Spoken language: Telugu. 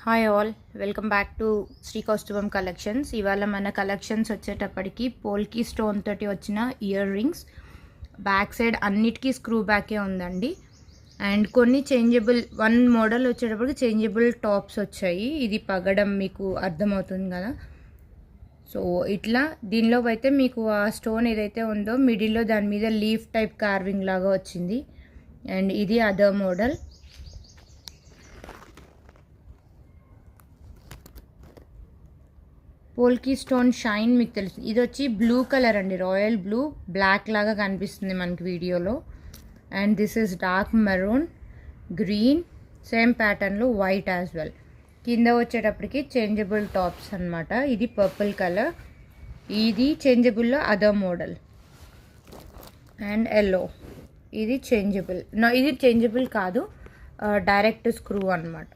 Hi all, welcome back to Srikaustubham collections. ఇవాళ మన కలెక్షన్స్ వచ్చేటప్పటికి పోల్కి స్టోన్ తోటి వచ్చిన ఇయర్ రింగ్స్. బ్యాక్ సైడ్ అన్నిటికీ స్క్రూ బ్యాకే ఉందండి. అండ్ కొన్ని చేంజబుల్, వన్ మోడల్ వచ్చేటప్పటికి చేంజబుల్ టాప్స్ వచ్చాయి. ఇది పగడం మీకు అర్థమవుతుంది కదా. సో ఇట్లా దీనిలో అయితే మీకు ఆ స్టోన్ ఏదైతే ఉందో మిడిల్లో దాని మీద లీఫ్ టైప్ కార్వింగ్ లాగా వచ్చింది. అండ్ ఇది అదర్ మోడల్. పోల్కి స్టోన్ షైన్ మీకు తెలుసు. ఇది వచ్చి బ్లూ కలర్ అండి, రాయల్ బ్లూ, బ్లాక్ లాగా కనిపిస్తుంది మనకి వీడియోలో. And this is dark maroon, green, same ప్యాటర్న్లో వైట్ యాజ్ వెల్. కింద వచ్చేటప్పటికి చేంజబుల్ టాప్స్ అనమాట. ఇది పర్పుల్ కలర్, ఇది చేంజబుల్లో అదర్ మోడల్. అండ్ ఎల్లో, ఇది చేంజబుల్. ఇది చేంజబుల్ కాదు, డైరెక్ట్ స్క్రూ అనమాట.